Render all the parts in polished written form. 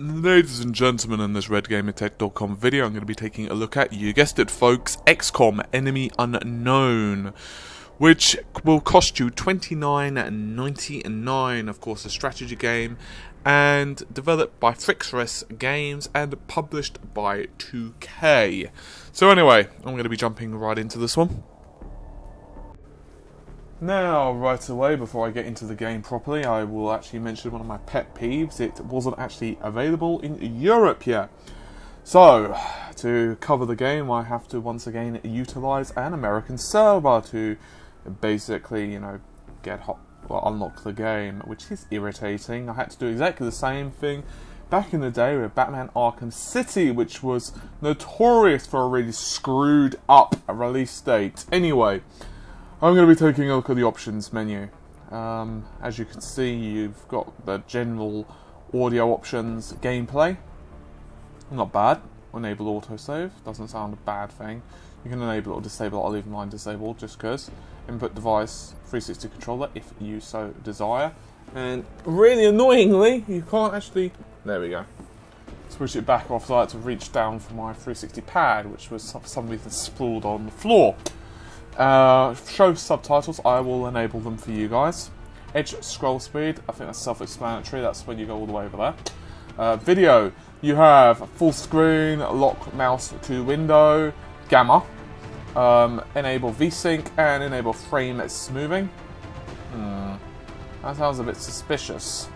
Ladies and gentlemen, in this RedGamerTech.com video, I'm going to be taking a look at, you guessed it folks, XCOM Enemy Unknown, which will cost you $29.99, of course a strategy game, and developed by Frixress Games and published by 2K. So anyway, I'm going to be jumping right into this one. Now, right away, before I get into the game properly, I will actually mention one of my pet peeves. It wasn't actually available in Europe yet. So, to cover the game, I have to once again utilize an American server to basically, unlock the game, which is irritating. I had to do exactly the same thing back in the day with Batman Arkham City, which was notorious for a really screwed up release date. Anyway, I'm going to be taking a look at the options menu. As you can see, you've got the general audio options, gameplay. Not bad. Enable autosave. Doesn't sound a bad thing. You can enable it or disable it. I'll leave mine disabled just because. Input device, 360 controller if you so desire. And really annoyingly, you can't actually... There we go. Switch it back off so I had to reach down for my 360 pad, which was for some reason sprawled on the floor. Show subtitles, I will enable them for you guys. Edge scroll speed, I think that's self-explanatory, that's when you go all the way over there. Video, you have full screen, lock mouse to window, gamma, enable VSync, and enable frame smoothing. That sounds a bit suspicious.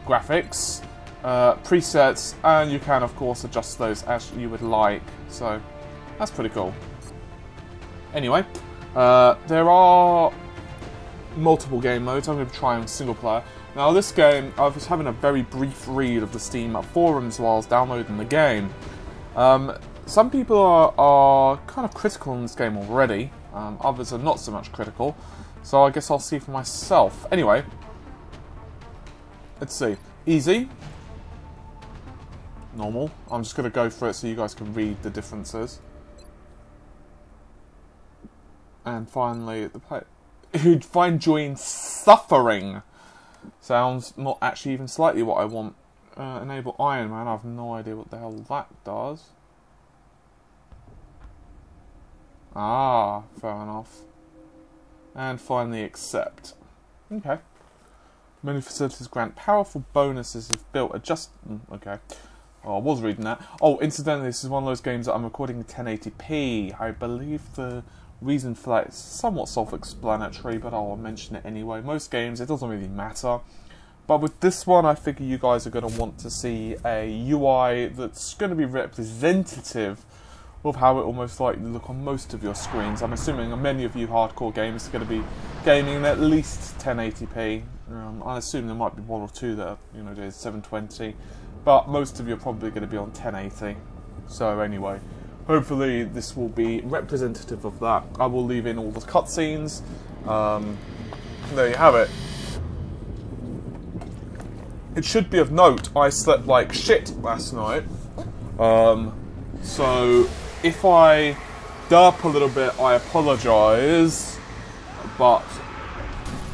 Graphics, presets, and you can of course adjust those as you would like, so that's pretty cool. Anyway, there are multiple game modes. I'm going to be trying single player. Now this game, I was having a very brief read of the Steam forums while I was downloading the game. Some people are kind of critical in this game already, others are not so much critical, so I guess I'll see for myself. Anyway, let's see. Easy. Normal. I'm just going to go through it so you guys can read the differences. And finally, the play. Who'd find joy in suffering. Sounds not actually even slightly what I want. Enable Iron Man. I have no idea what the hell that does. Ah, fair enough. And finally, accept. Okay. Many facilities grant powerful bonuses if built. Okay. Oh, I was reading that. Oh, incidentally, this is one of those games that I'm recording in 1080p. I believe the reason for that is somewhat self-explanatory, but I'll mention it anyway. Most games, it doesn't really matter. But with this one, I figure you guys are going to want to see a UI that's going to be representative of how it will most likely look on most of your screens. I'm assuming many of you hardcore gamers are going to be gaming in at least 1080p. I assume there might be one or two that are, doing 720. But most of you are probably going to be on 1080. So anyway, hopefully this will be representative of that. I will leave in all the cutscenes. There you have it. It should be of note, I slept like shit last night. So if I derp a little bit, I apologise. But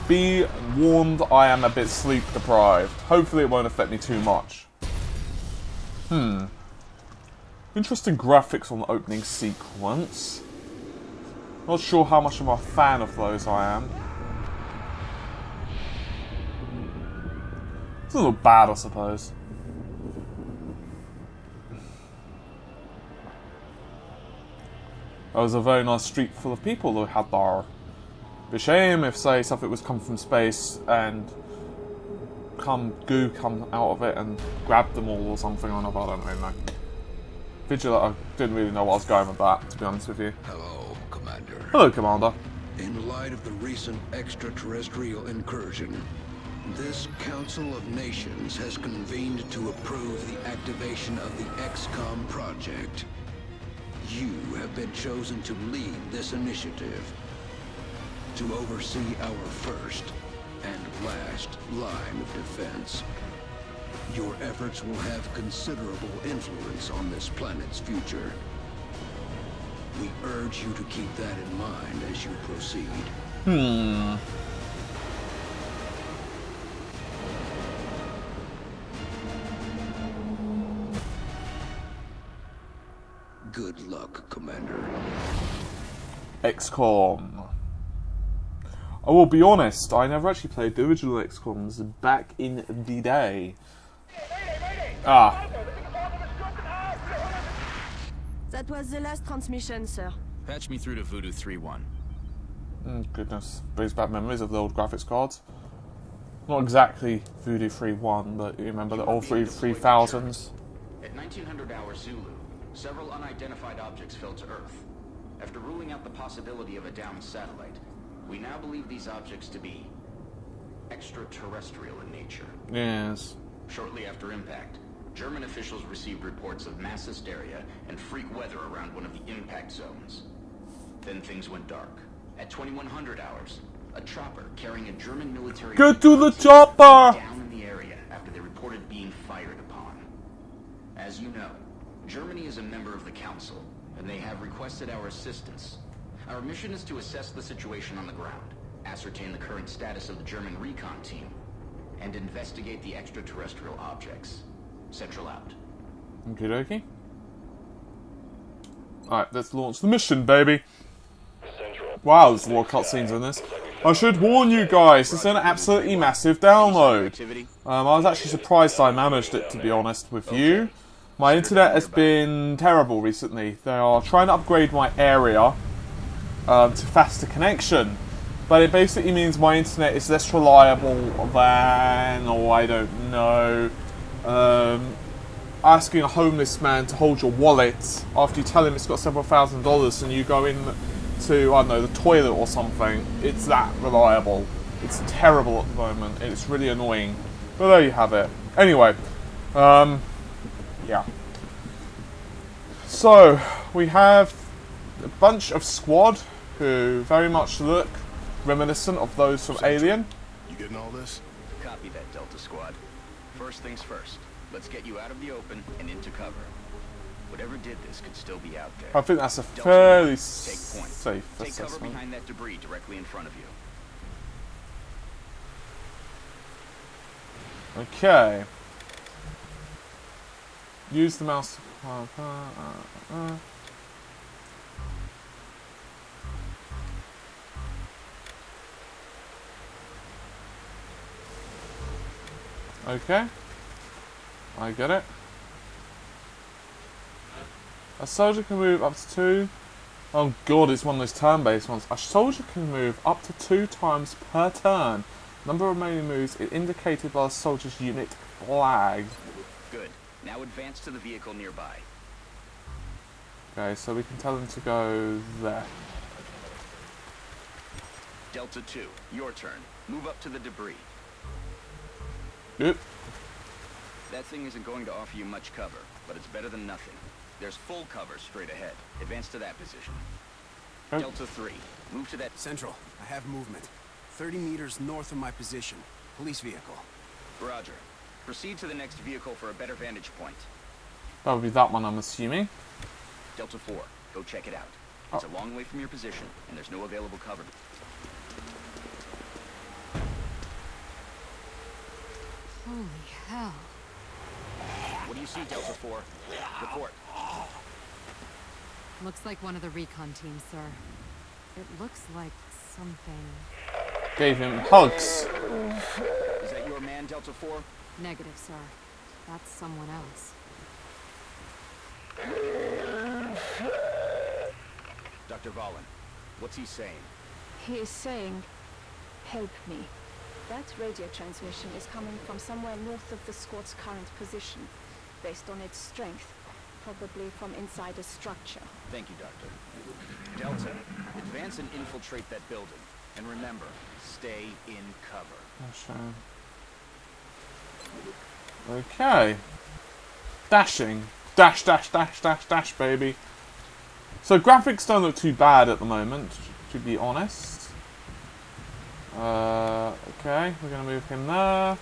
be warned, I am a bit sleep deprived. Hopefully it won't affect me too much. Interesting graphics on the opening sequence. Not sure how much of a fan of those I am. It's a little bad, I suppose. There was a very nice street full of people who had there. Be a shame if, say, something was come from space and goo come out of it and grab them all or something. I don't really know. Vigilant, I didn't really know what I was going with that, to be honest with you. Hello, Commander. Hello, Commander. In light of the recent extraterrestrial incursion, this Council of Nations has convened to approve the activation of the XCOM project. You have been chosen to lead this initiative, to oversee our first and last line of defense. Your efforts will have considerable influence on this planet's future. We urge you to keep that in mind as you proceed. Good luck, Commander. XCOM. I will be honest, I never actually played the original XCOMs back in the day. Ah. That was the last transmission, sir. Patch me through to Voodoo 3-1. Goodness, brings back memories of the old graphics cards. Not exactly Voodoo 3.1, but you remember the old 3000s? At 1900 hours Zulu, several unidentified objects fell to Earth. After ruling out the possibility of a downed satellite, we now believe these objects to be extraterrestrial in nature. Yes. Shortly after impact, German officials received reports of mass hysteria and freak weather around one of the impact zones. Then things went dark. At 2100 hours, a chopper carrying a German military... Get to the chopper! ...down in the area after they reported being fired upon. As you know, Germany is a member of the Council, and they have requested our assistance. Our mission is to assess the situation on the ground, ascertain the current status of the German recon team, and investigate the extraterrestrial objects. Central out. Okie dokie. Alright, let's launch the mission, baby. Wow, there's a lot of cutscenes in this. I should warn you guys, it's an absolutely massive download. I was actually surprised I managed it, to be honest with you. My internet has been terrible recently. They are trying to upgrade my area to faster connection. But it basically means my internet is less reliable than, oh, I don't know, asking a homeless man to hold your wallet after you tell him it's got several $1,000s and you go in to, I don't know, the toilet or something. It's that reliable. It's terrible at the moment. It's really annoying. But there you have it. Anyway, yeah. So, we have a bunch of squad who very much look reminiscent of those from Alien. You getting all this? Copy that, Delta Squad. First things first. Let's get you out of the open and into cover. Whatever did this could still be out there. I think that's a fairly safe Take cover assessment. behind that debris directly in front of you. Okay. Use the mouse. Okay. I get it. A soldier can move up to 2. Oh god, it's one of those turn-based ones. A soldier can move up to 2 times per turn. Number of remaining moves is indicated by the soldier's unit flag. Good. Now advance to the vehicle nearby. Okay, so we can tell them to go there. Delta 2, your turn. Move up to the debris. Yep. That thing isn't going to offer you much cover, but it's better than nothing. There's full cover straight ahead. Advance to that position. Okay. Delta 3, move to that... Central, I have movement. 30 meters north of my position. Police vehicle. Roger. Proceed to the next vehicle for a better vantage point. That would be that one, I'm assuming. Delta 4, go check it out. It's a long way from your position, and there's no available cover. Holy hell. What do you see, Delta 4? Report. Looks like one of the recon teams, sir. It looks like something... Gave him hugs. Is that your man, Delta 4? Negative, sir. That's someone else. Dr. Valen, what's he saying? He is saying, help me. That radio transmission is coming from somewhere north of the squad's current position, based on its strength, probably from inside a structure. Thank you, Doctor. Delta, advance and infiltrate that building. And remember, stay in cover. Okay. Dashing. Dash, dash, dash, dash, dash, baby. So graphics don't look too bad at the moment, to be honest. Okay, we're going to move him there.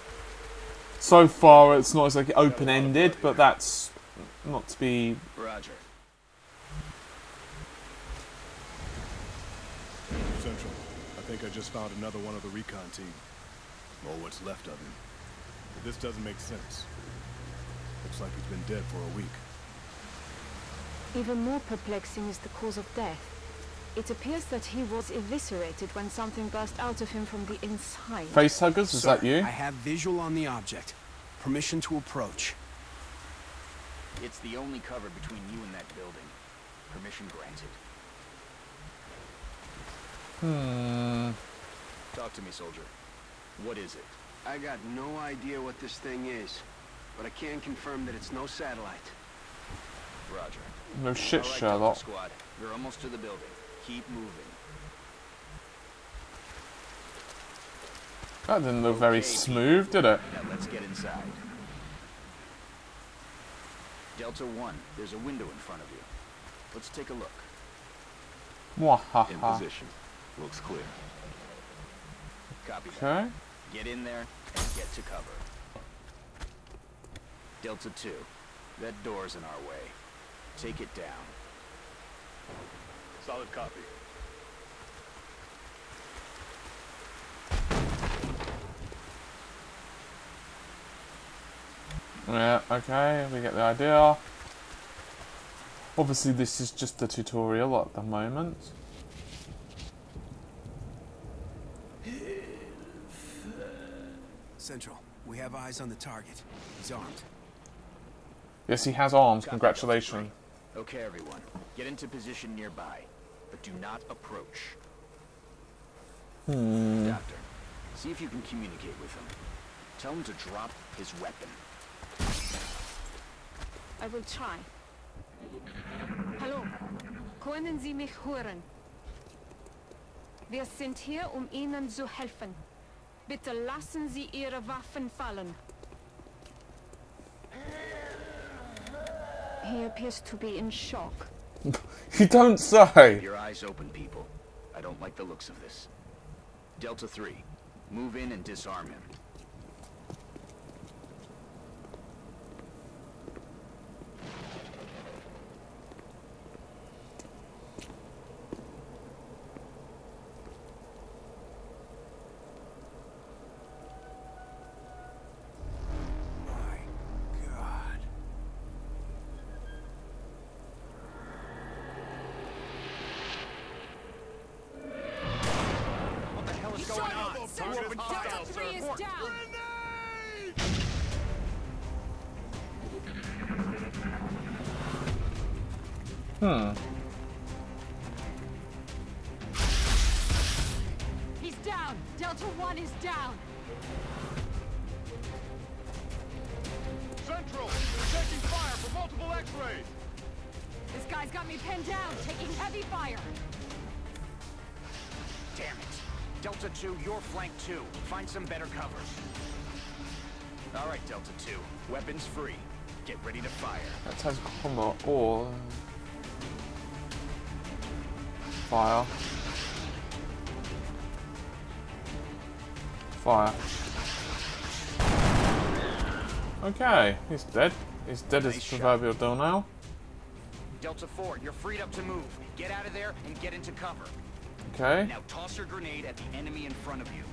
So far it's not exactly open-ended, but that's not to be... Roger. Central, I think I just found another one of the recon team. Or what's left of him. But this doesn't make sense. Looks like he's been dead for a week. Even more perplexing is the cause of death. It appears that he was eviscerated when something burst out of him from the inside. Facehuggers, is that you? I have visual on the object. Permission to approach. It's the only cover between you and that building. Permission granted. Talk to me, soldier. What is it? I got no idea what this thing is, but I can confirm that it's no satellite. Roger. No shit, All right, Sherlock. Delta Squad. You're almost to the building. Keep moving. That didn't look very smooth, did it? Now let's get inside. Delta 1, there's a window in front of you. Let's take a look. In Mwahaha. position. Looks clear. Copy that. Okay. Get in there and get to cover. Delta 2, that door's in our way. Take it down. Solid copy. Yeah, okay, we get the idea. Obviously this is just a tutorial at the moment. Central, we have eyes on the target. He's armed. Yes, he has arms, Copy, congratulations. Delta 3. Okay, everyone. Get into position nearby, but do not approach. Doctor, see if you can communicate with him. Tell him to drop his weapon. I will try. Hallo, können Sie mich hören? Wir sind hier, Ihnen zu helfen. Bitte lassen Sie Ihre Waffen fallen. He appears to be in shock. You don't say! Your eyes open, people. I don't like the looks of this. Delta 3, move in and disarm him. Delta 3 is down! He's down! Delta 1 is down! Central! We're taking fire from multiple X-rays! This guy's got me pinned down, taking heavy fire! Damn it. Delta 2, you're flank 2. Find some better cover. All right, Delta 2. Weapons free. Get ready to fire. That has combo or fire. Fire. Okay, he's dead. He's dead as Nice proverbial door now. Delta 4, you're freed up to move. Get out of there and get into cover. Okay. Now toss your grenade at the enemy in front of you.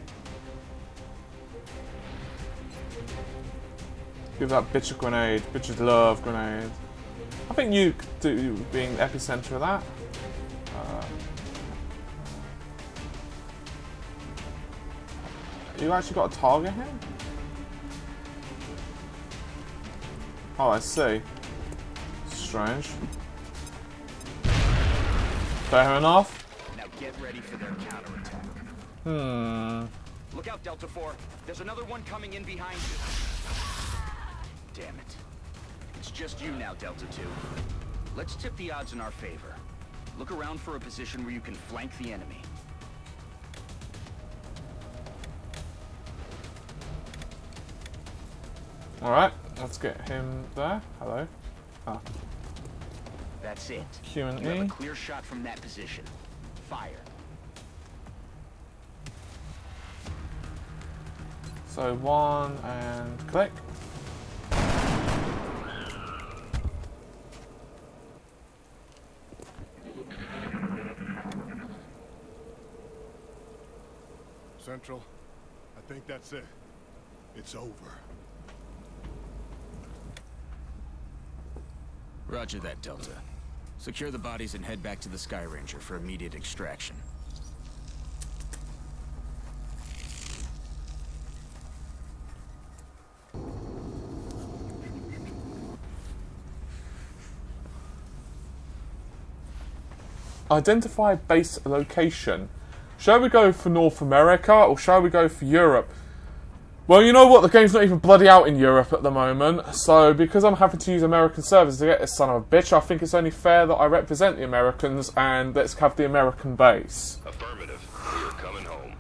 Give that bitch a grenade. Bitches love grenades. I think you could do being the epicenter of that. You actually got to target him? Oh, I see. Strange. Fair enough. Now get ready for their counterattack. Look out, Delta 4. There's another one coming in behind you. Damn it. It's just you now, Delta 2. Let's tip the odds in our favor. Look around for a position where you can flank the enemy. Alright, let's get him there. Hello. Ah, That's it. Q and You have a E. clear shot from that position. Fire. So one and click. Central, I think that's it. It's over. Roger that, Delta. Secure the bodies and head back to the Sky Ranger for immediate extraction. Identify base location. Shall we go for North America or shall we go for Europe? Well, you know what? The game's not even bloody out in Europe at the moment. So, because I'm having to use American servers to get this son of a bitch, I think it's only fair that I represent the Americans and let's have the American base. Affirmative. We're coming home.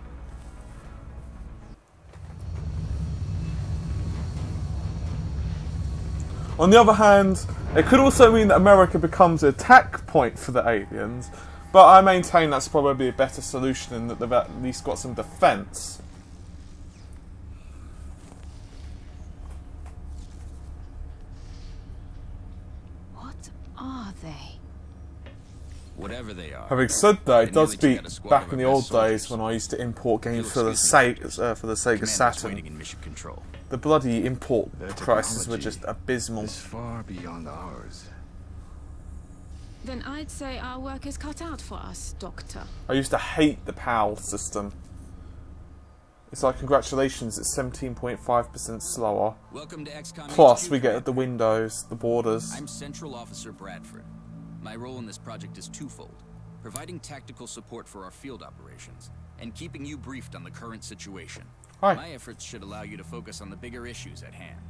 On the other hand, it could also mean that America becomes an attack point for the aliens, but I maintain that's probably a better solution in that they've at least got some defense. What are they? Whatever they are. Having said that, it They does nearly beat took out a squad back of in the our old best days soldiers. when I used to import games You'll for the excuse me, Sega Commander's Saturn. waiting in mission control. The bloody import Their prices were technology just abysmal. is far beyond ours. Then I'd say our work is cut out for us, Doctor. I used to hate the PAL system. It's like, congratulations, it's 17.5% slower. Welcome to XCOM. Plus, HQ, we get Commander. the windows, the borders. I'm Central Officer Bradford. My role in this project is twofold: providing tactical support for our field operations, and keeping you briefed on the current situation. Hi. My efforts should allow you to focus on the bigger issues at hand.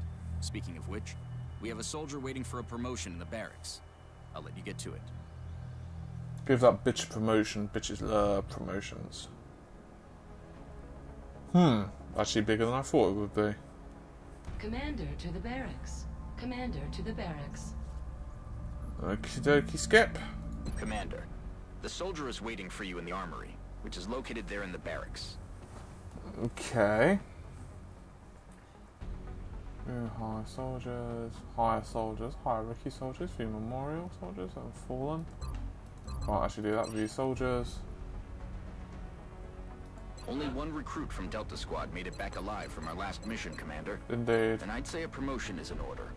Speaking of which, we have a soldier waiting for a promotion in the barracks. I'll let you get to it. Give that bitch a promotion. Bitches love promotions. Actually bigger than I thought it would be. Commander to the barracks. Commander to the barracks. Okie dokie, Skip. Commander, the soldier is waiting for you in the armory, which is located there in the barracks. Okay. Higher soldiers, hierarchy soldiers, view memorial soldiers, and fallen. Can't actually do that, view soldiers. Only one recruit from Delta Squad made it back alive from our last mission, Commander. Indeed. And I'd say a promotion is in order.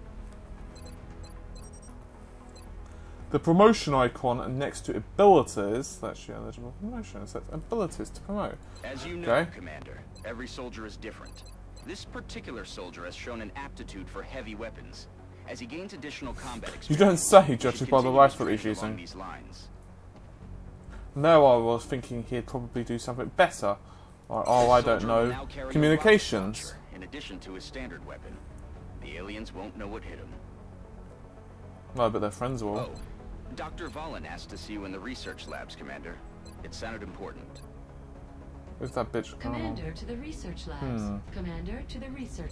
The promotion icon next to abilities, that's your eligible promotion, sets abilities to promote. As you know, Okay. Commander, every soldier is different. This particular soldier has shown an aptitude for heavy weapons. As he gains additional combat experience, You don't say, we judging should by the continue his rifle he's training along using. these lines. No, I was thinking he'd probably do something better. Like, oh, I don't Soldier will know, now carry a rocket communications. launcher, in addition to his standard weapon. The aliens won't know what hit him. No, but their friends will. Oh, Dr. Valen asked to see you in the research labs, Commander. It sounded important. Who's that bitch? Commander to the research labs. Commander to the research.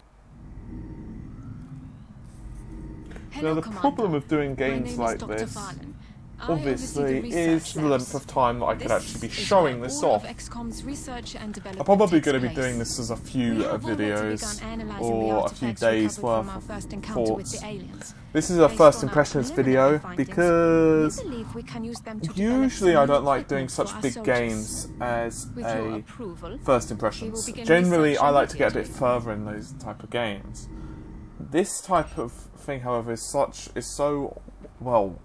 Hello, the Commander. problem with doing My games name like is Dr. this, Valen. I obviously, oversee the is research the length labs. of time that I could This actually be is showing where this all off. of XCOM's research and development I'm probably takes going to be place. doing this as a few We have already videos begun analyzing the or a few artifacts days recovered worth from our of first encounter with thoughts. the aliens. This is a Based first on our impressions preliminary video findings, because we believe we can use them to usually develop I some don't new like doing equipment such for our big soldiers. games as With your a approval, first we impressions. will begin Generally, research I like to get a bit immediately. further in those type of games. This type of thing, however, is so well.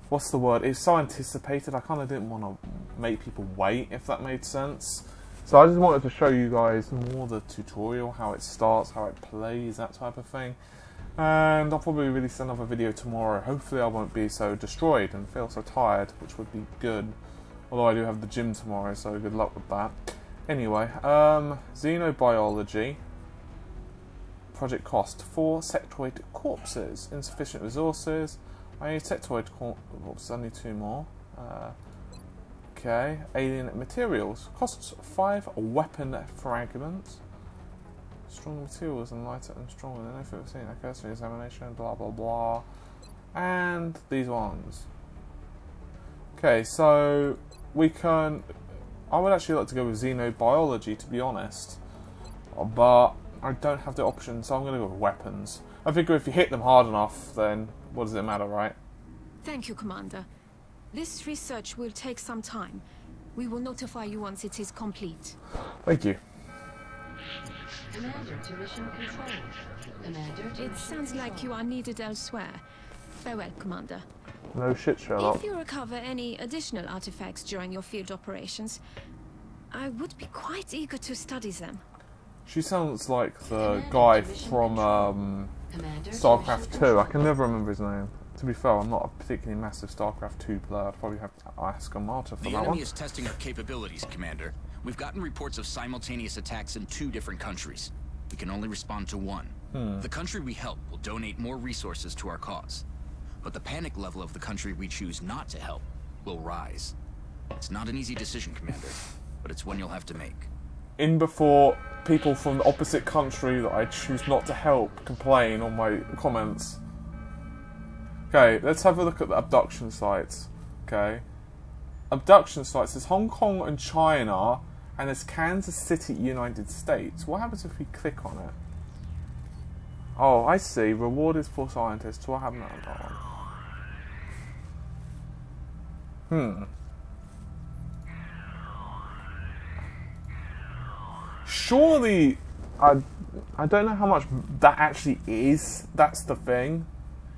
What's the word? It's so anticipated. I kind of didn't want to make people wait, if that made sense. So I just wanted to show you guys more the tutorial, how it starts, how it plays, that type of thing. And I'll probably release another video tomorrow. Hopefully I won't be so destroyed and feel so tired, which would be good. Although I do have the gym tomorrow, so good luck with that. Anyway, xenobiology. Project cost: 4 sectoid corpses. Insufficient resources. I need sectoid corpses, I need 2 more. Okay, alien materials. Costs 5 weapon fragments. Strong materials and lighter and stronger than anything we've seen. Okay, so examination, blah blah blah. And these ones. Okay, so we can. I would actually like to go with xenobiology, to be honest. But I don't have the option, so I'm going to go with weapons. I figure if you hit them hard enough, then what does it matter, right? Thank you, Commander. This research will take some time. We will notify you once it is complete. Thank you. Commander to mission control. Commander to It mission sounds like you are needed elsewhere. Farewell, Commander. No shit, Sherlock. If you recover any additional artifacts during your field operations, I would be quite eager to study them. She sounds like the guy from StarCraft 2. I can never remember his name. To be fair, I'm not a particularly massive StarCraft 2 player. I'd probably have to ask a martyr for that one. The enemy is testing our capabilities, Commander. We've gotten reports of simultaneous attacks in 2 different countries. We can only respond to one. The country we help will donate more resources to our cause. But the panic level of the country we choose not to help will rise. It's not an easy decision, Commander, but it's one you'll have to make. In before people from the opposite country that I choose not to help complain on my comments. Okay, let's have a look at the abduction sites. Okay. Abduction sites. There's Hong Kong and China, and there's Kansas City, United States. What happens if we click on it? Oh, I see. Reward is for scientists. What happened to that one? Surely, I don't know how much that actually is. That's the thing.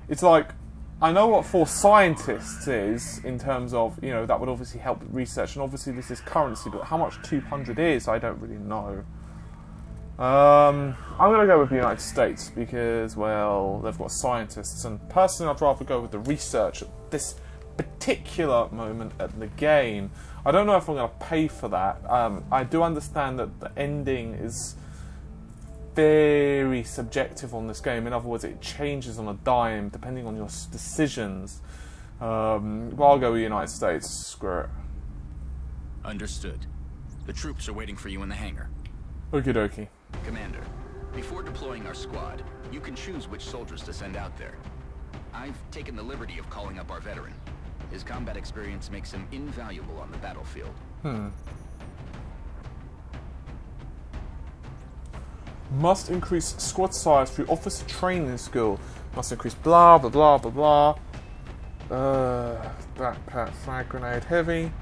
It's like, I know what for scientists is, in terms of, you know, that would obviously help with research, and obviously this is currency, but how much 200 is, I don't really know. I'm going to go with the United States, because, well, they've got scientists, and personally I'd rather go with the research at this particular moment at the game. I don't know if I'm going to pay for that. I do understand that the ending is very subjective on this game. In other words, it changes on a dime depending on your decisions. Well, I'll go with the United States. Screw it. Understood. The troops are waiting for you in the hangar. Okie dokie. Commander, before deploying our squad, you can choose which soldiers to send out there. I've taken the liberty of calling up our veteran. His combat experience makes him invaluable on the battlefield. Must increase squad size through officer training school. Must increase blah blah blah blah blah. Backpack, frag grenade, heavy.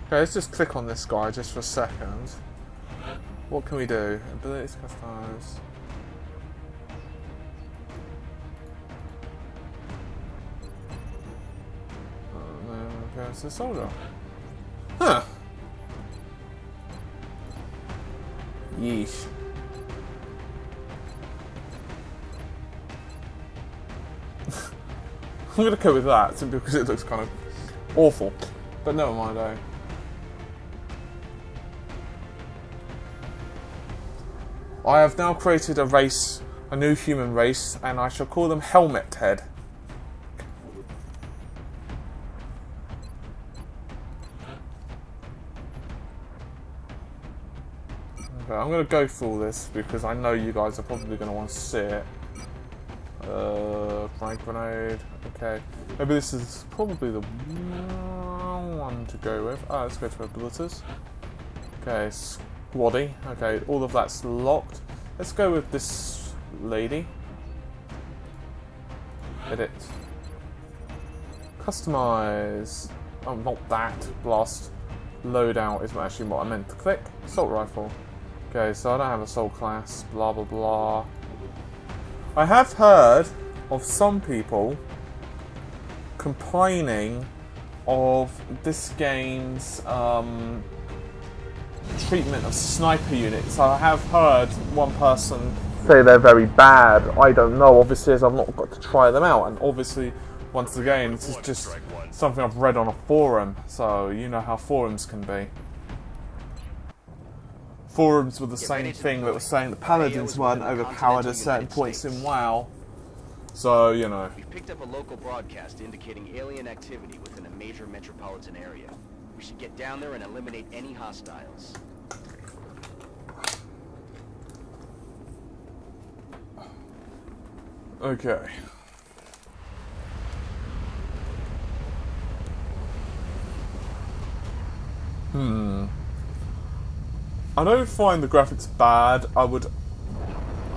Okay, let's just click on this guy just for a second. What can we do? Abilities customize. Okay, it's a soldier. Huh. Yeesh. I'm gonna go with that simply because it looks kind of awful. But never mind, eh? I have now created a race, a new human race, and I shall call them Helmet Head. Okay, I'm going to go for all this because I know you guys are probably going to want to see it. Frag grenade. Okay, maybe this is probably the one to go with. Ah, let's go to abilities. Okay, squaddy. Okay, all of that's locked. Let's go with this lady. Edit. Customize. Oh, not that. Blast. Loadout is actually what I meant to click. Assault rifle. Okay, so I don't have assault class. Blah blah blah. I have heard of some people complaining of this game's treatment of sniper units. I have heard one person say they're very bad. I don't know, obviously, as I've not got to try them out, and obviously, once again, this is just something I've read on a forum, so you know how forums can be. Forums were the same thing that was saying the paladins weren't overpowered at certain points in WoW. So, you know. We've picked up a local broadcast indicating alien activity within a major metropolitan area. We should get down there and eliminate any hostiles. Okay. I don't find the graphics bad.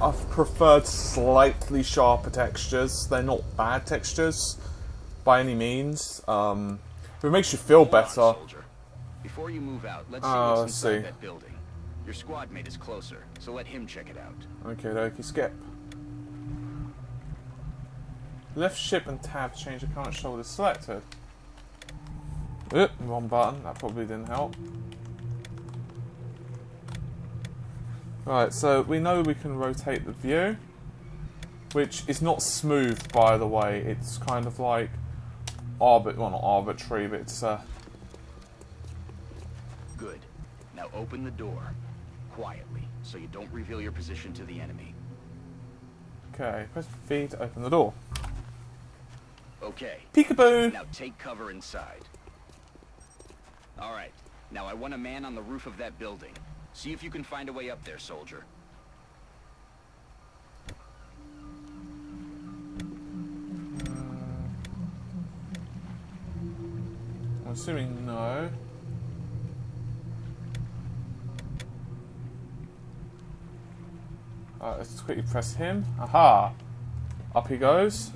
I've preferred slightly sharper textures. They're not bad textures by any means. If it makes you feel better. Before you move out, let's see what's inside that building. Your squad mate is closer, so let him check it out. Okay, skip. Left ship and tab to change the current shoulder selected. Oop, wrong button. That probably didn't help. Right, so we know we can rotate the view, which is not smooth, by the way. It's kind of like well, not arbitrary, but it's Good. Now open the door quietly, so you don't reveal your position to the enemy. Okay, press V to open the door. Okay. Peekaboo! Now take cover inside. Alright, now I want a man on the roof of that building. See if you can find a way up there, soldier. I'm assuming no. Let's quickly press him. Aha! Up he goes.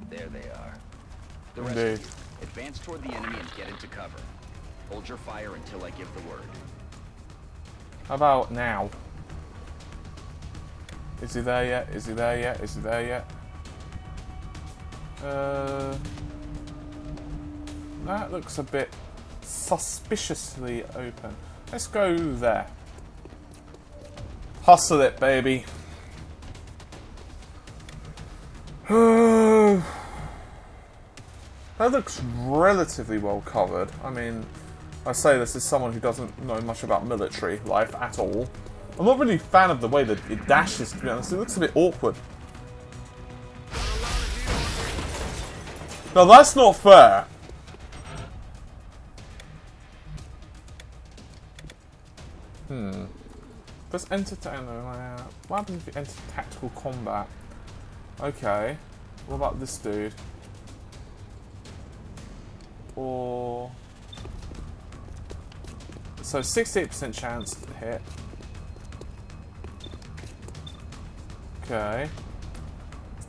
There they are. The rest Indeed. of you, advance toward the enemy and get into cover. Hold your fire until I give the word. How about now? Is he there yet? Is he there yet? Is he there yet? That looks a bit suspiciously open. Let's go there. Hustle it, baby. That looks relatively well covered. I mean, I say this as someone who doesn't know much about military life at all. I'm not really a fan of the way that it dashes, to be honest. It looks a bit awkward. No, that's not fair. Let's enter... what happens if you enter tactical combat? Okay. What about this dude? Or... So 68% chance to hit. Okay.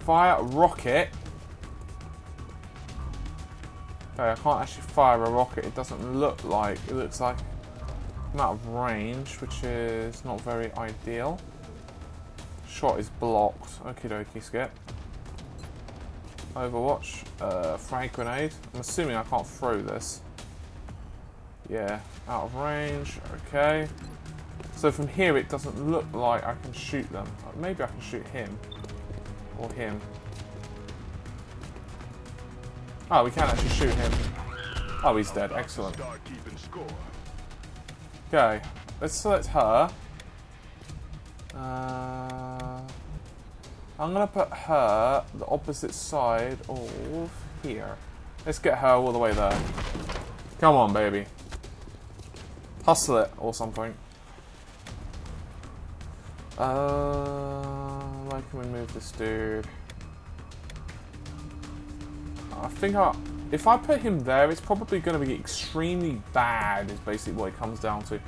Fire a rocket. Okay, I can't actually fire a rocket. It doesn't look like... It looks like I'm out of range, which is not very ideal. Shot is blocked. Okie dokie, skip. Overwatch. Frag grenade. I'm assuming I can't throw this. Yeah, out of range. Okay. So from here it doesn't look like I can shoot them. Maybe I can shoot him. Or him. Oh, we can actually shoot him. Oh, he's dead. Excellent. Okay, let's select her. I'm going to put her the opposite side of here. Let's get her all the way there. Come on, baby. Hustle it or something. Where can we move this dude? I think if I put him there, it's probably going to be extremely bad, is basically what it comes down to.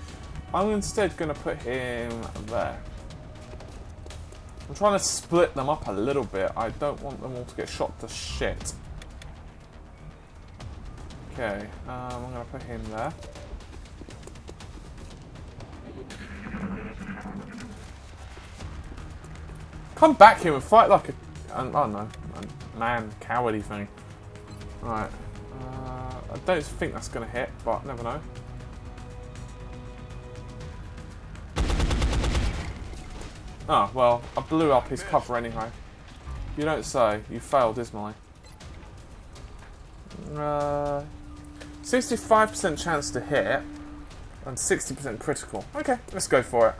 I'm instead going to put him there. I'm trying to split them up a little bit. I don't want them all to get shot to shit. Okay, I'm going to put him there. Come back here and fight like I don't know, a man, cowardy thing. Right. I don't think that's going to hit, but never know. Oh, well, I blew up his cover anyway. You don't say. You failed dismally. 65% chance to hit and 60% critical. Okay, let's go for it.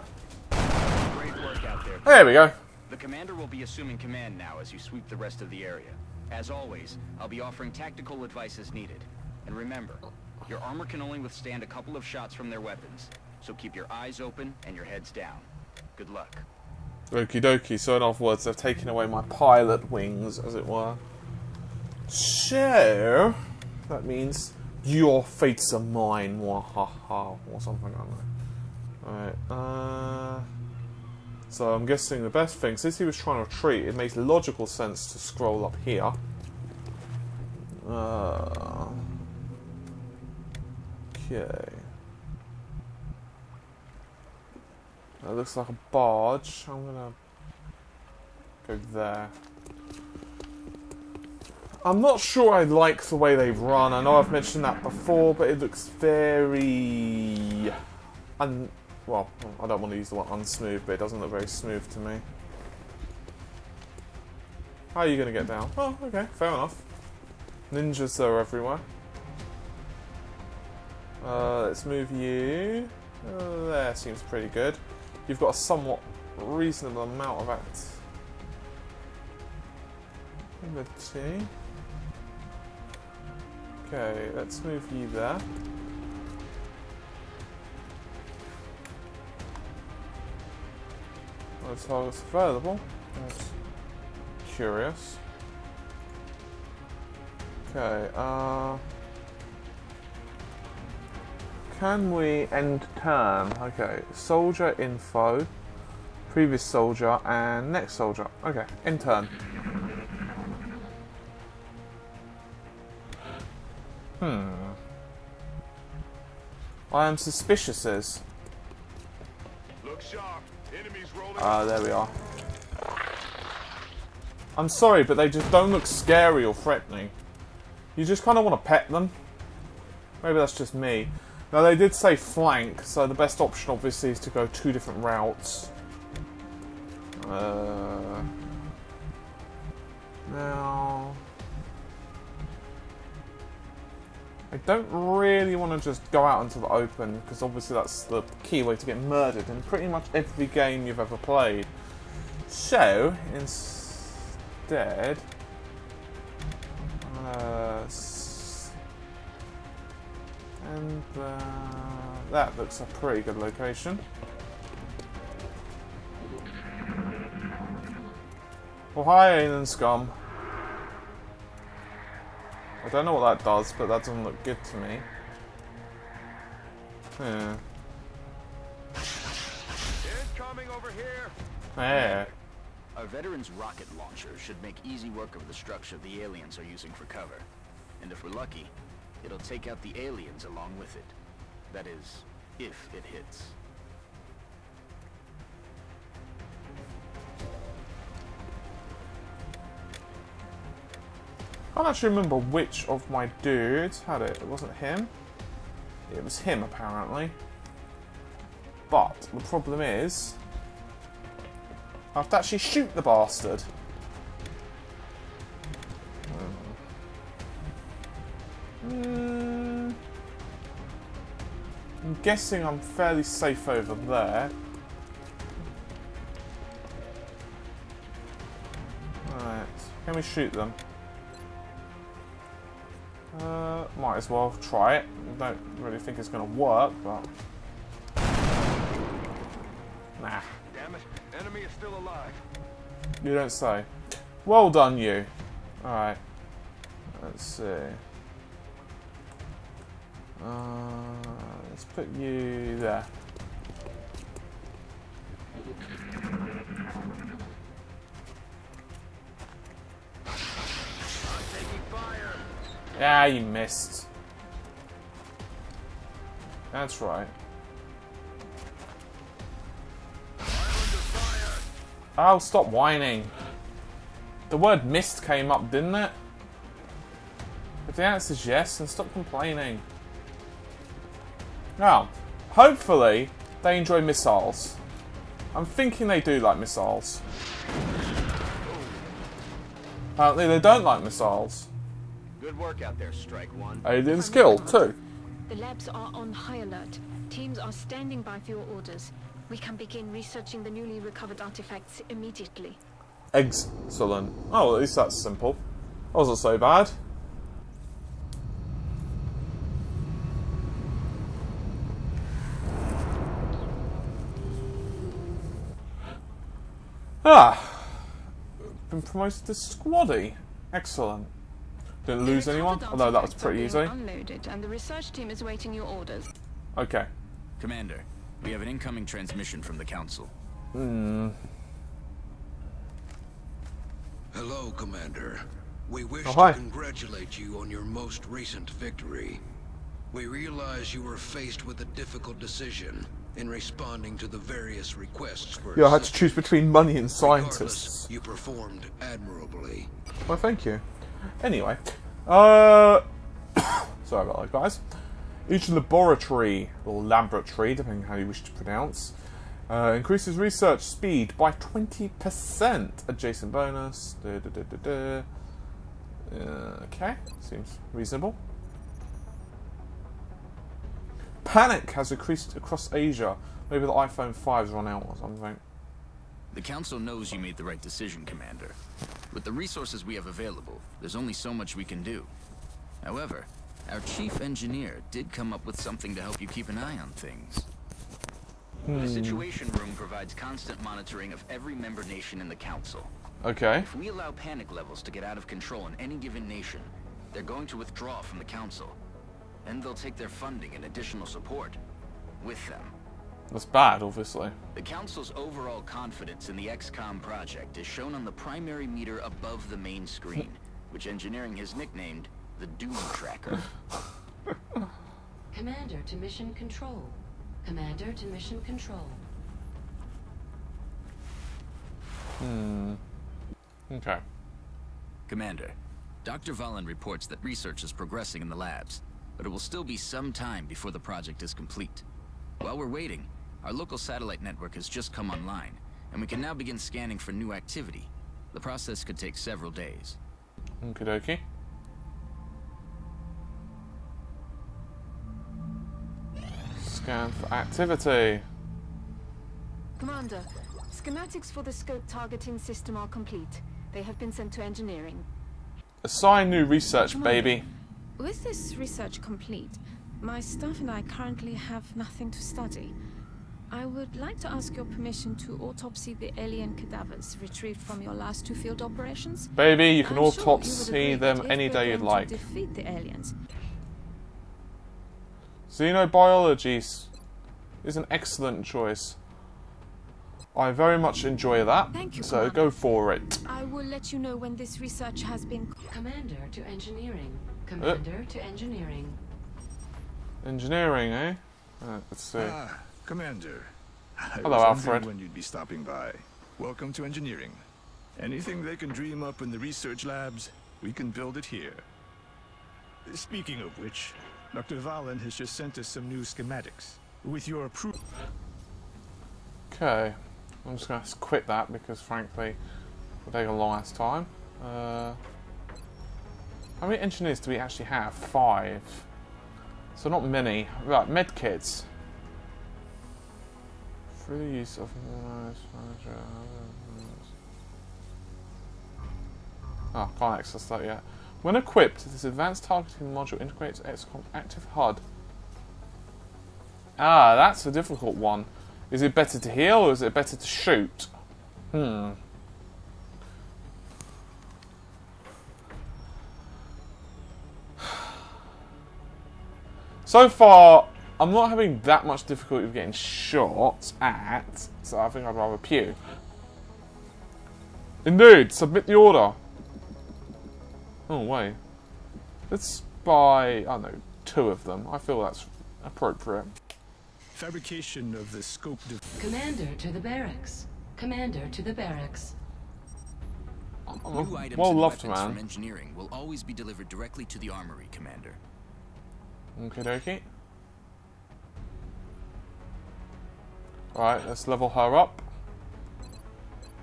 Great work out there. There we go. The commander will be assuming command now as you sweep the rest of the area. As always, I'll be offering tactical advice as needed. And remember, your armor can only withstand a couple of shots from their weapons, so keep your eyes open and your heads down. Good luck. Okie dokie, so in other words, they've taken away my pilot wings, as it were. So, that means your fates are mine, wahaha, or something, I don't know. Alright, so I'm guessing the best thing, since he was trying to retreat, it makes logical sense to scroll up here. Okay. That looks like a barge. I'm gonna go there. I'm not sure I like the way they've run. I know I've mentioned that before, but it looks very... well, I don't want to use the word unsmooth, but it doesn't look very smooth to me. How are you going to get down? Oh, okay, fair enough. Ninjas are everywhere. Let's move you. There, seems pretty good. You've got a somewhat reasonable amount of activity. Okay, let's move you there. No targets available. That's curious. Okay, can we end turn? Okay, soldier info, previous soldier, and next soldier. Okay, end turn. I am suspicious as. Look sharp. Enemies rolling. There we are. I'm sorry, but they just don't look scary or threatening. You just kind of want to pet them. Maybe that's just me. Now, they did say flank, so the best option, obviously, is to go 2 different routes. Now... I don't really want to just go out into the open, because obviously that's the key way to get murdered in pretty much every game you've ever played. So, instead... and that looks a pretty good location. Well, hi, Alien Scum. I don't know what that does, but that doesn't look good to me. Yeah. Incoming over here. Yeah. Our veteran's rocket launcher should make easy work of the structure the aliens are using for cover. And if we're lucky, it'll take out the aliens along with it. That is, if it hits. I can't actually remember which of my dudes had it. It wasn't him. It was him, apparently. But the problem is, I have to actually shoot the bastard. I'm guessing I'm fairly safe over there. Alright, can we shoot them? Might as well try it. Don't really think it's going to work, but... Nah. Damn it, enemy is still alive. You don't say. Well done, you. Alright. Let's see. Let's put you there. Yeah, you missed. That's right. Oh, stop whining. The word missed came up, didn't it? If the answer's yes, then stop complaining. Now, hopefully, they enjoy missiles. I'm thinking they do like missiles. Apparently they don't like missiles. Good work out there, Strike One. Alien skill, too. The labs are on high alert. Teams are standing by for your orders. We can begin researching the newly recovered artifacts immediately. Excellent. Oh, at least that's simple. That wasn't so bad. Been promoted to squaddy. Excellent. Didn't lose anyone? Although that was pretty easy. Unloaded, and the research team is waiting your orders. Okay. Commander, we have an incoming transmission from the Council. Hello, Commander. We wish hi. to congratulate you on your most recent victory. We realize you were faced with a difficult decision in responding to the various requests for Yeah, I had to choose between money and Regardless, scientists. you performed admirably. Well, thank you. Anyway, sorry about that, guys. Each laboratory, or laboratory, depending on how you wish to pronounce, increases research speed by 20%. Adjacent bonus. Okay, seems reasonable. Panic has increased across Asia. Maybe the iPhone 5's run out or something. The Council knows you made the right decision, Commander. With the resources we have available, there's only so much we can do. However, our chief engineer did come up with something to help you keep an eye on things. The Situation Room provides constant monitoring of every member nation in the Council. Okay. If we allow panic levels to get out of control in any given nation, they're going to withdraw from the Council. And they'll take their funding and additional support with them. That's bad, obviously. The Council's overall confidence in the XCOM project is shown on the primary meter above the main screen, which engineering has nicknamed the Doom Tracker. Commander to mission control. Commander to mission control. Okay. Commander, Dr. Valen reports that research is progressing in the labs, but it will still be some time before the project is complete. While we're waiting, our local satellite network has just come online, and we can now begin scanning for new activity. The process could take several days. Okie dokie. Scan for activity. Commander, schematics for the scope targeting system are complete. They have been sent to engineering. Assign new research, Commander, baby. With this research complete, my staff and I currently have nothing to study. I would like to ask your permission to autopsy the alien cadavers retrieved from your last 2 field operations. Baby, you can I'm sure autopsy you would agree them that if any we're day you'd going like. to defeat the aliens. Xenobiology is an excellent choice. I very much enjoy that, Thank you, so Commander. go for it. I will let you know when this research has been... Commander to engineering. Commander to engineering. Engineering, eh? Let's see. Ah, Commander. I Hello, was Alfred. wondering when you'd be stopping by. Welcome to engineering. Anything they can dream up in the research labs, we can build it here. Speaking of which, Dr. Valen has just sent us some new schematics. With your approval. Okay. I'm just going to quit that because, frankly, it'll take a long ass time. How many engineers do we actually have? 5. So not many. Right, medkits. Through the use of... Oh, can't access that yet. When equipped, this advanced targeting module integrates XCOM active HUD. Ah, that's a difficult one. Is it better to heal or is it better to shoot? So far, I'm not having that much difficulty with getting shot at, so I think I'd rather pew. Indeed, submit the order. Oh, wait. Let's buy, I don't know, 2 of them. I feel that's appropriate. Fabrication of the scope... Commander to the barracks. Commander to the barracks. New items Well and loved, weapons man. from engineering will always be delivered directly to the armory, Commander. Okie dokie. Alright, let's level her up. Just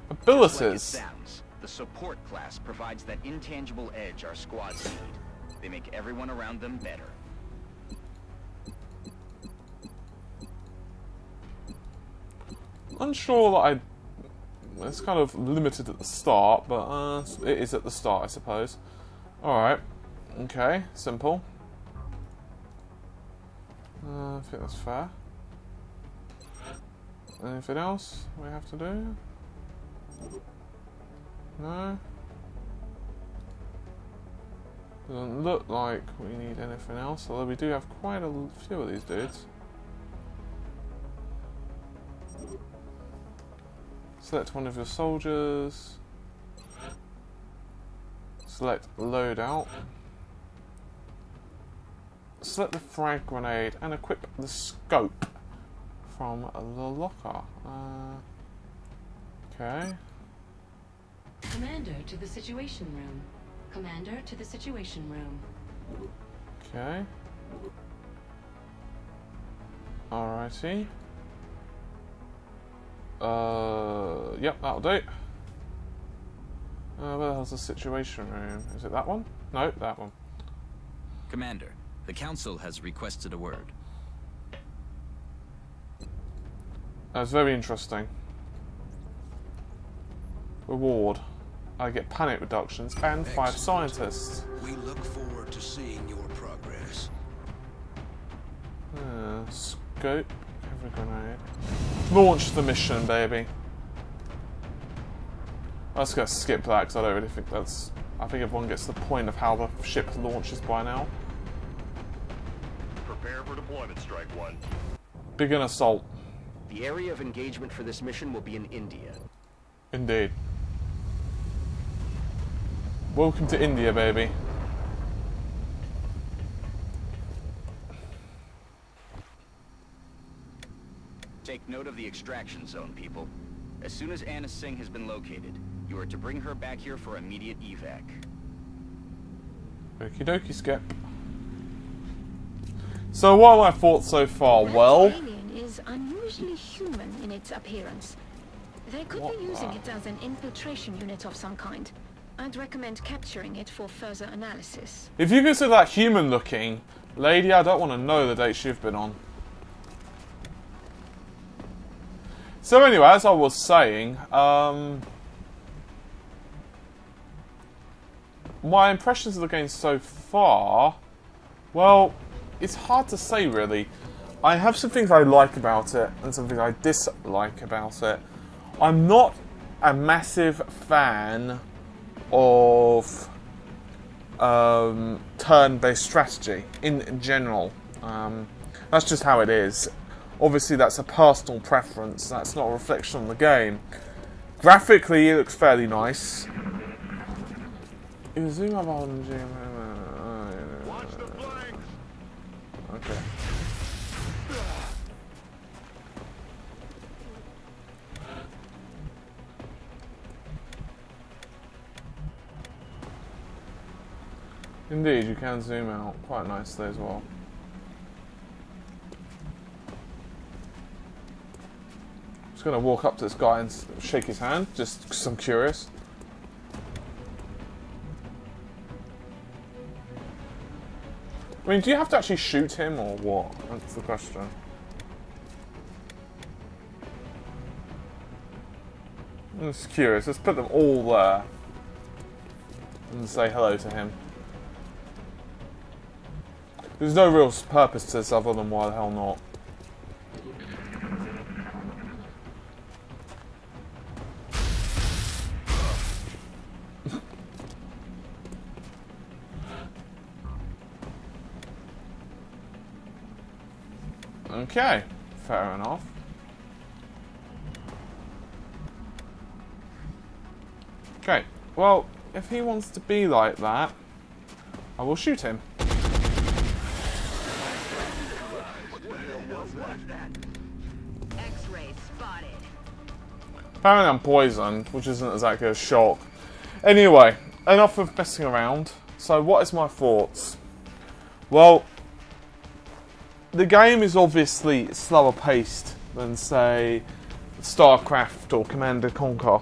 like it Abilities. sounds, the support class provides that intangible edge our squads need. They make everyone around them better. Unsure that I... It's kind of limited at the start, but it is at the start, I suppose. Alright. Okay, simple. I think that's fair. Anything else we have to do? No? Doesn't look like we need anything else, although we do have quite a few of these dudes. Select one of your soldiers. Select loadout. Select the frag grenade and equip the scope from the locker. Okay. Commander to the Situation Room. Commander to the Situation Room. Okay. Alrighty. Yep, that'll do. Where the hell's the Situation Room? Is it that one? No, that one. Commander, the Council has requested a word. That's very interesting. Reward. I get panic reductions and 5 scientists. We look forward to seeing your progress. Scope. Every grenade. Launch the mission, baby. I'm just going to skip that because I don't really think that's... I think everyone gets the point of how the ship launches by now. Prepare for deployment, Strike One. Begin assault. The area of engagement for this mission will be in India. Indeed. Welcome to India, baby. Take note of the extraction zone, people. As soon as Anna Singh has been located, you are to bring her back here for immediate evac. Okie dokie, Skip. So what are my thoughts so far? Well... That alien is unusually human in its appearance. They could be using it as an infiltration unit of some kind. I'd recommend capturing it for further analysis. If you consider that human looking, lady, I don't want to know the dates you've been on. So anyway, as I was saying, my impressions of the game so far, well, it's hard to say really. I have some things I like about it and some things I dislike about it. I'm not a massive fan of turn-based strategy in general. That's just how it is. Obviously that's a personal preference, that's not a reflection on the game. Graphically it looks fairly nice. Zoom up on Watch the flanks. Okay. Indeed, you can zoom out quite nicely as well. Just gonna walk up to this guy and shake his hand, just because I'm curious. I mean, do you have to actually shoot him or what? That's the question. I'm just curious. Let's put them all there and say hello to him. There's no real purpose to this other than why the hell not. Okay, fair enough. Okay, well, if he wants to be like that, I will shoot him. X-ray spotted. Apparently I'm poisoned, which isn't exactly a shock. Anyway, enough of messing around. So what is my thoughts? Well, the game is obviously slower paced than, say, StarCraft or Command & Conquer.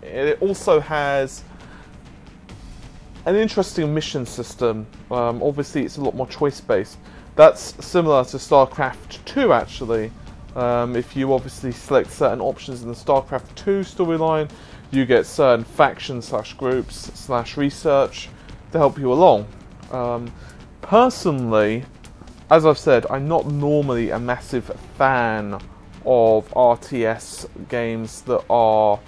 It also has an interesting mission system. Obviously it's a lot more choice based. That's similar to StarCraft 2 actually. If you obviously select certain options in the StarCraft 2 storyline, you get certain factions / groups / research to help you along. Personally, as I've said, I'm not normally a massive fan of RTS games that are,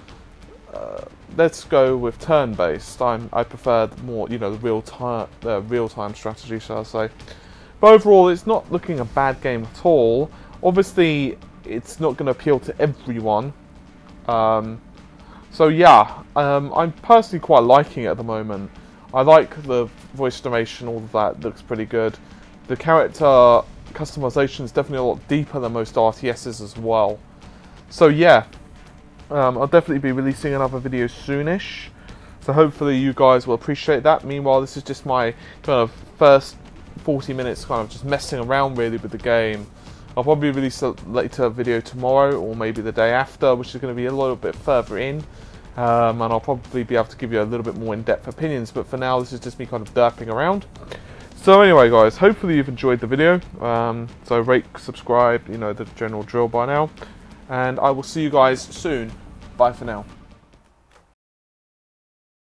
let's go with turn-based. I prefer more, you know, the real-time strategy, shall I say. But overall, it's not looking a bad game at all. Obviously, it's not going to appeal to everyone. So yeah, I'm personally quite liking it at the moment. I like the voice animation, all of that looks pretty good. The character customization is definitely a lot deeper than most RTSs as well. So yeah, I'll definitely be releasing another video soonish. So hopefully you guys will appreciate that. Meanwhile, this is just my kind of first 40 minutes kind of just messing around really with the game. I'll probably release a later video tomorrow or maybe the day after, which is going to be a little bit further in. And I'll probably be able to give you a little bit more in-depth opinions, but for now this is just me kind of derping around. So anyway guys, hopefully you've enjoyed the video. So rate, subscribe, you know the general drill by now. And I will see you guys soon. Bye for now.